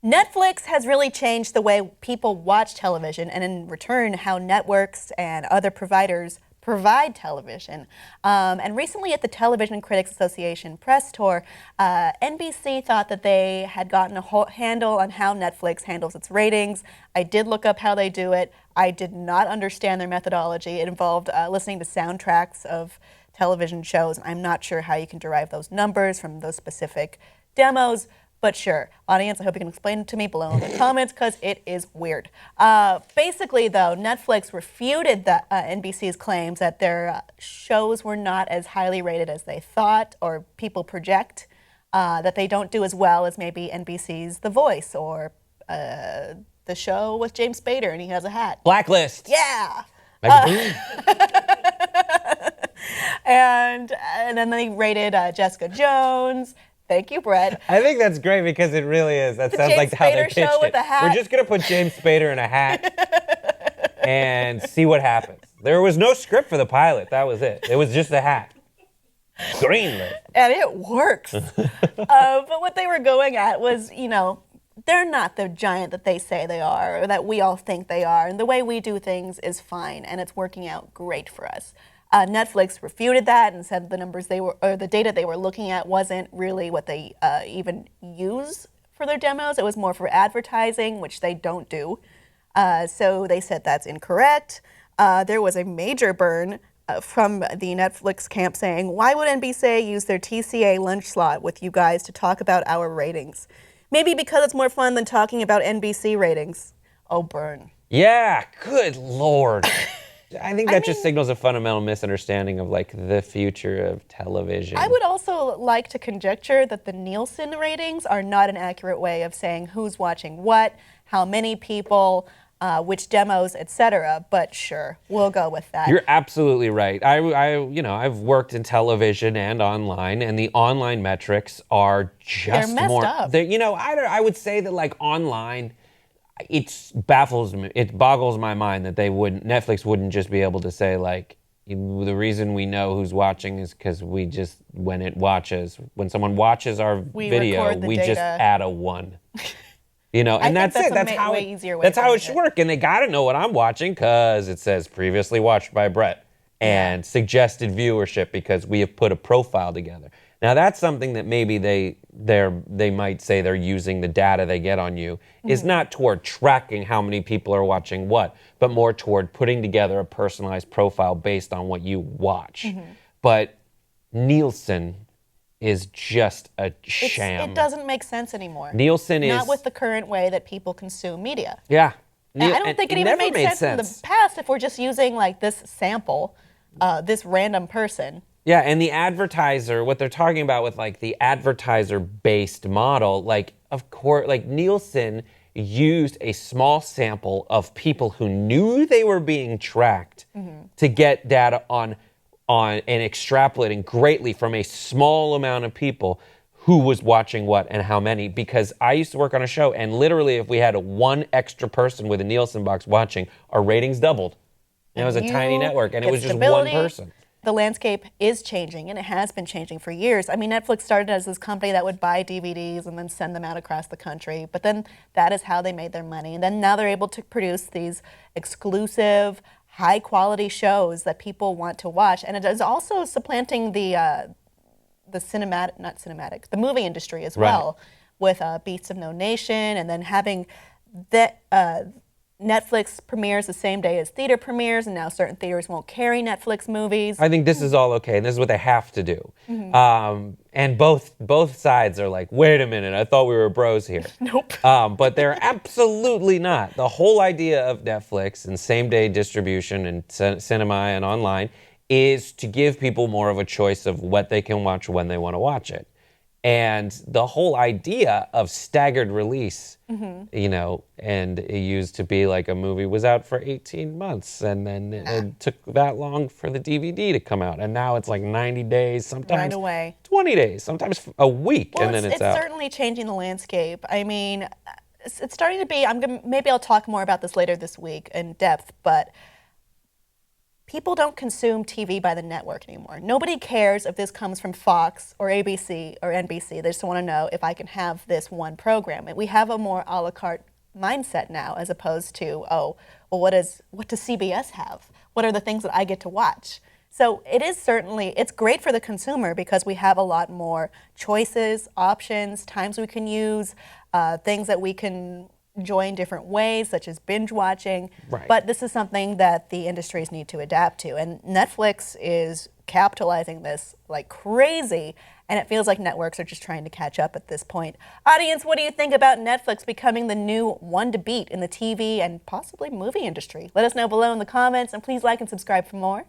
Netflix has really changed the way people watch television, and in return, how networks and other providers provide television. And recently at the Television Critics Association press tour, NBC thought that they had gotten a handle on how Netflix handles its ratings. I did look up how they do it. I did not understand their methodology. It involved listening to soundtracks of television shows, and I'm not sure how you can derive those numbers from those specific demos. But sure, audience, I hope you can explain it to me below in the comments because it is weird. Basically, though, Netflix refuted NBC's claims that their shows were not as highly rated as they thought or people project, that they don't do as well as maybe NBC's The Voice or the show with James Spader and he has a hat. Blacklist. Yeah. And then they rated Jessica Jones. Thank you, Brett. I think that's great because it really is. That sounds like how they pitched it. We're just going to put James Spader in a hat and see what happens. There was no script for the pilot. That was it. It was just a hat. Greenlit. And it works. But what they were going at was, they're not the giant that they say they are or that we all think they are. And the way we do things is fine, and it's working out great for us. Netflix refuted that and said the data they were looking at wasn't really what they even use for their demos. It was more for advertising, which they don't do. So they said that's incorrect. There was a major burn from the Netflix camp saying, why would NBC use their TCA lunch slot with you guys to talk about our ratings? Maybe because it's more fun than talking about NBC ratings. Oh, burn. Yeah, good Lord. I think that just signals a fundamental misunderstanding of the future of television. I would also like to conjecture that the Nielsen ratings are not an accurate way of saying who's watching what, how many people, which demos, etc. But sure, we'll go with that. You're absolutely right. I've worked in television and online, and the online metrics are just They're messed up. I would say that online. It boggles my mind that Netflix wouldn't just be able to say the reason we know who's watching is because when someone watches our video, we just add a 1. And that's it. That's how it should work. And they got to know what I'm watching because it says previously watched by Brett and suggested viewership because we have put a profile together. Now that's something that maybe they might say they're using the data they get on you is not toward tracking how many people are watching what, but more toward putting together a personalized profile based on what you watch. But Nielsen is just a sham. It doesn't make sense anymore. Nielsen is not with the current way that people consume media. Yeah. I don't think it even made sense in the past if we're just using this sample, this random person. Yeah, and the advertiser, what they're talking about with the advertiser-based model, of course, Nielsen used a small sample of people who knew they were being tracked to get data on and extrapolating greatly from a small amount of people who was watching what and how many. Because I used to work on a show, and literally if we had one extra person with a Nielsen box watching, our ratings doubled. And it was a tiny network, and it was just one person. The landscape is changing, and it has been changing for years. I mean, Netflix started as this company that would buy DVDs and then send them out across the country. But then that is how they made their money. And then now they're able to produce these exclusive, high-quality shows that people want to watch. And it is also supplanting the movie industry as well, with Beasts of No Nation, and then having that Netflix premieres the same day as theater premieres, and now certain theaters won't carry Netflix movies. I think this is all okay, and this is what they have to do. And both sides are like, wait a minute, I thought we were bros here. Nope. But they're absolutely not. The whole idea of Netflix and same-day distribution and cinema and online is to give people more of a choice of what they can watch when they want to watch it. And the whole idea of staggered release, and it used to be a movie was out for 18 months, and then it took that long for the DVD to come out. And now it's 90 days, sometimes right away. 20 days, sometimes a week, and then it's out. It's certainly changing the landscape. I mean, it's starting to be, maybe I'll talk more about this later this week in depth, but people don't consume TV by the network anymore. Nobody cares if this comes from Fox or ABC or NBC. They just want to know if I can have this one program. And we have a more a la carte mindset now, as opposed to, oh, well, what does CBS have? What are the things that I get to watch? So it's great for the consumer because we have a lot more choices, options, times we can use, things that we can enjoy in different ways, such as binge watching. Right. But this is something that the industries need to adapt to. And Netflix is capitalizing this like crazy. And it feels like networks are just trying to catch up at this point. Audience, what do you think about Netflix becoming the new one to beat in the TV and possibly movie industry? Let us know below in the comments, and please like and subscribe for more.